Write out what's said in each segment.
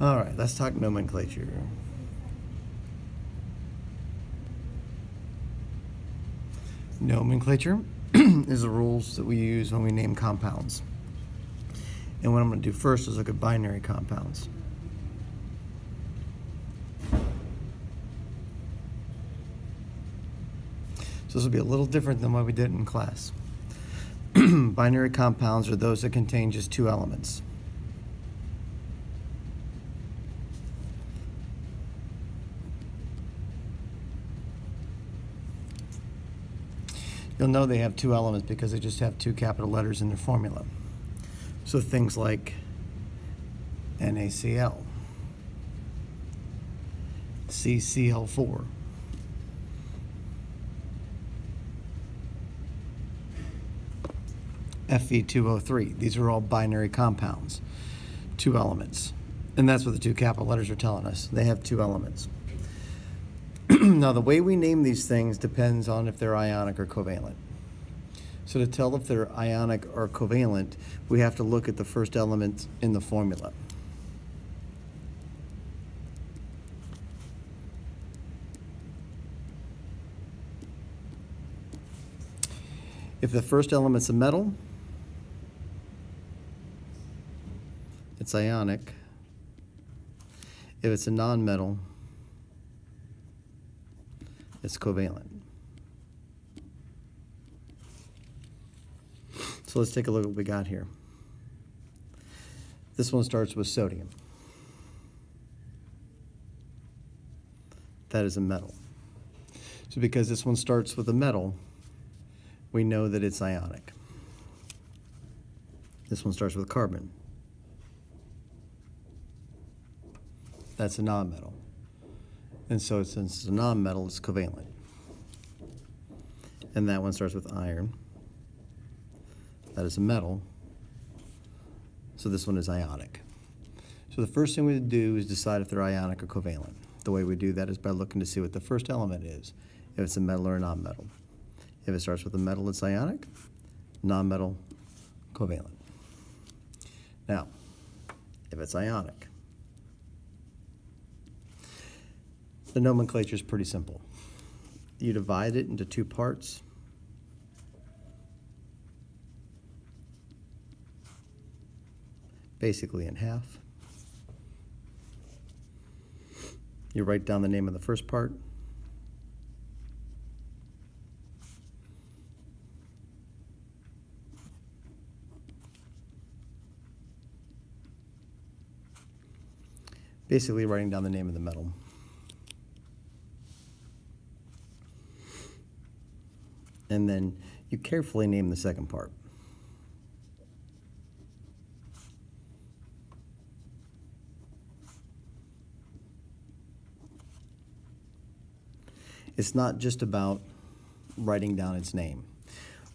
All right, let's talk nomenclature. Nomenclature is the rules that we use when we name compounds. And what I'm going to do first is look at binary compounds. So this will be a little different than what we did in class. Binary compounds are those that contain just two elements. You'll know they have two elements because they just have two capital letters in their formula. So things like NaCl, CCl4, Fe2O3. These are all binary compounds, two elements. And that's what the two capital letters are telling us. They have two elements. Now, the way we name these things depends on if they're ionic or covalent. So to tell if they're ionic or covalent, we have to look at the first element in the formula. If the first element's a metal, it's ionic. If it's a nonmetal, it's covalent. So let's take a look at what we got here. This one starts with sodium. That is a metal. So because this one starts with a metal, we know that it's ionic. This one starts with carbon. That's a nonmetal. And so since it's a nonmetal, it's covalent. And that one starts with iron. That is a metal. So this one is ionic. So the first thing we do is decide if they're ionic or covalent. The way we do that is by looking to see what the first element is, if it's a metal or a nonmetal. If it starts with a metal, it's ionic. Nonmetal, covalent. Now, if it's ionic, the nomenclature is pretty simple. You divide it into two parts. Basically in half. You write down the name of the first part. Basically writing down the name of the metal. And then you carefully name the second part. It's not just about writing down its name.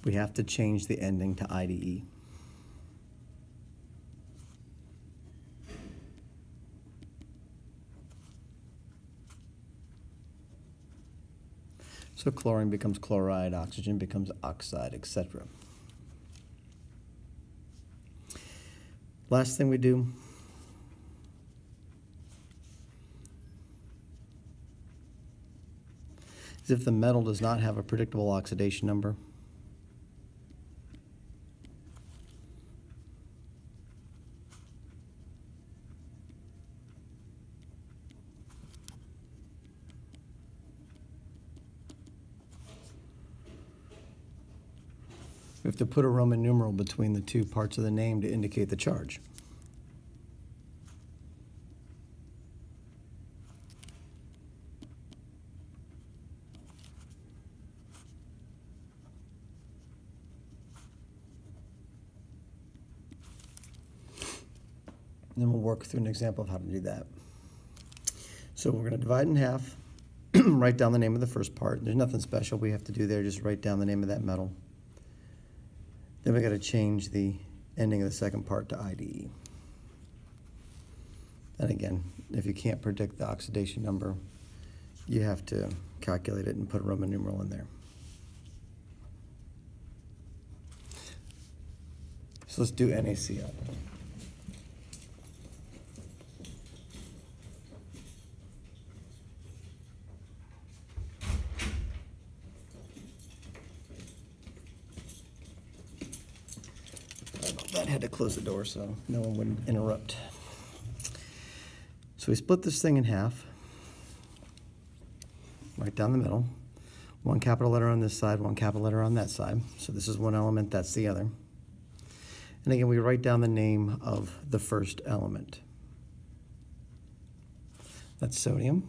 We have to change the ending to IDE. So chlorine becomes chloride, oxygen becomes oxide, etc. Last thing we do is if the metal does not have a predictable oxidation number, we have to put a Roman numeral between the two parts of the name to indicate the charge. And then we'll work through an example of how to do that. So we're going to divide in half, write down the name of the first part. There's nothing special we have to do there, just write down the name of that metal. Then we got to change the ending of the second part to IDE. And again, if you can't predict the oxidation number, you have to calculate it and put a Roman numeral in there. So let's do NaCl. I had to close the door so no one would interrupt. So we split this thing in half, right down the middle. One capital letter on this side, one capital letter on that side. So this is one element, that's the other. And again, we write down the name of the first element. That's sodium.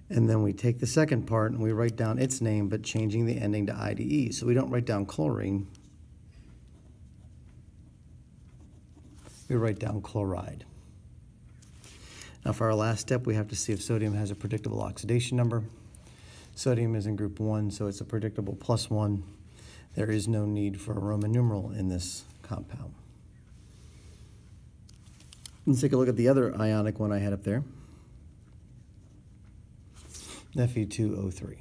And then we take the second part and we write down its name, but changing the ending to IDE. So we don't write down chlorine, we write down chloride. Now for our last step, we have to see if sodium has a predictable oxidation number. Sodium is in group 1, so it's a predictable +1. There is no need for a Roman numeral in this compound. Let's take a look at the other ionic one I had up there. Fe2O3.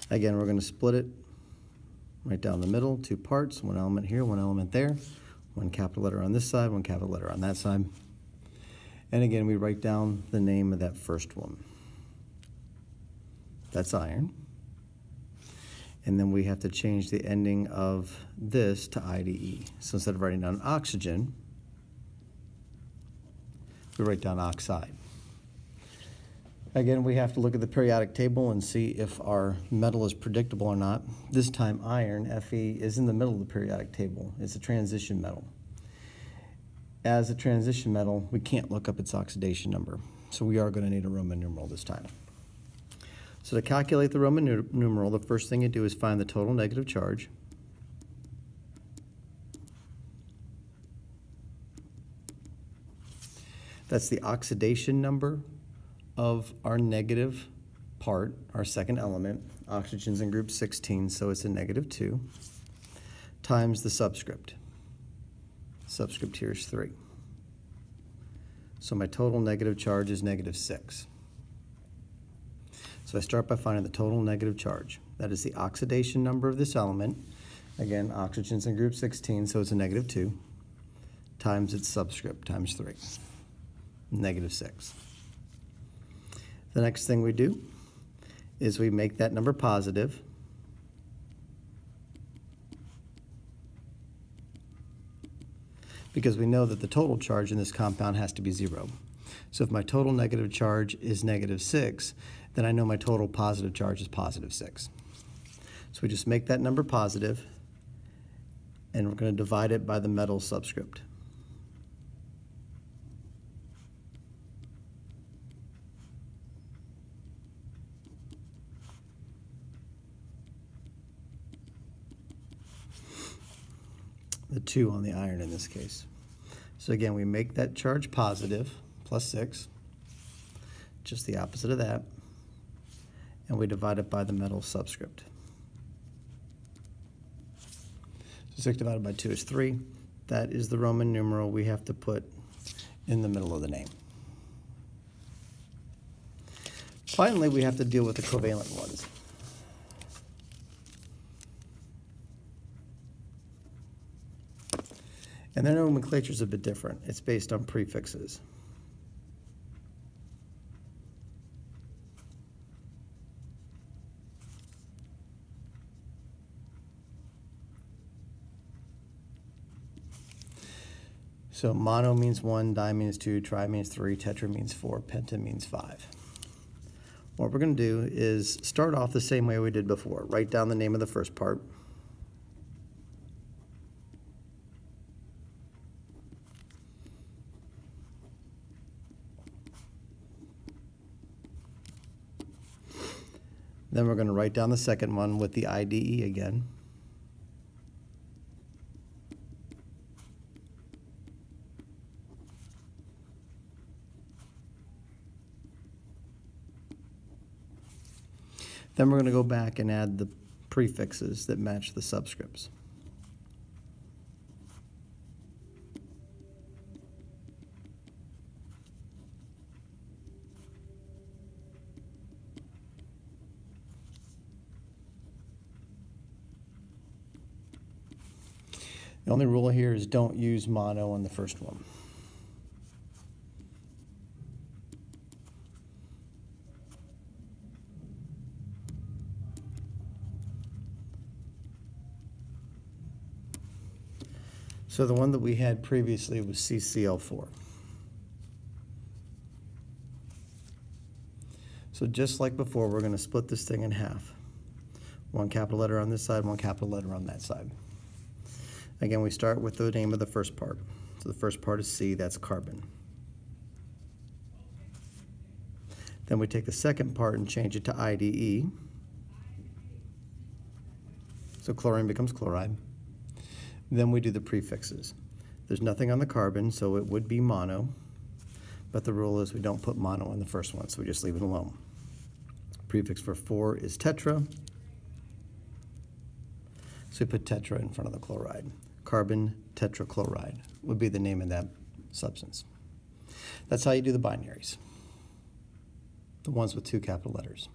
Again, we're going to split it right down the middle, two parts, one element here, one element there, one capital letter on this side, one capital letter on that side. And again, we write down the name of that first one. That's iron. And then we have to change the ending of this to IDE. So instead of writing down oxygen, we write down oxide. Again, we have to look at the periodic table and see if our metal is predictable or not. This time, iron, Fe, is in the middle of the periodic table. It's a transition metal. As a transition metal, we can't look up its oxidation number, so we are going to need a Roman numeral this time. So to calculate the Roman numeral, the first thing you do is find the total negative charge. That's the oxidation number of our negative part, our second element. Oxygen's in group 16, so it's a -2, times the subscript. Subscript here is 3. So my total negative charge is -6. So I start by finding the total negative charge. That is the oxidation number of this element. Again, oxygen's in group 16, so it's a -2, times its subscript, times 3, -6. The next thing we do is we make that number positive. Because we know that the total charge in this compound has to be 0. So if my total negative charge is -6, then I know my total positive charge is +6. So we just make that number positive, and we're going to divide it by the metal subscript. The 2 on the iron in this case. So again, we make that charge positive, +6, just the opposite of that, and we divide it by the metal subscript. So 6 divided by 2 is 3. That is the Roman numeral we have to put in the middle of the name. Finally, we have to deal with the covalent ones. And their nomenclature is a bit different. It's based on prefixes. So mono means 1, di means 2, tri means 3, tetra means 4, penta means 5. What we're going to do is start off the same way we did before. Write down the name of the first part. Then we're going to write down the second one with the IDE again. Then we're going to go back and add the prefixes that match the subscripts. The only rule here is don't use mono on the first one. So the one that we had previously was CCl4. So just like before, we're going to split this thing in half. One capital letter on this side, one capital letter on that side. Again, we start with the name of the first part. So the first part is C, that's carbon. Then we take the second part and change it to IDE. So chlorine becomes chloride. Then we do the prefixes. There's nothing on the carbon, so it would be mono, but the rule is we don't put mono in the first one, so we just leave it alone. Prefix for 4 is tetra, so we put tetra in front of the chloride. Carbon tetrachloride would be the name of that substance. That's how you do the binaries, the ones with 2 capital letters.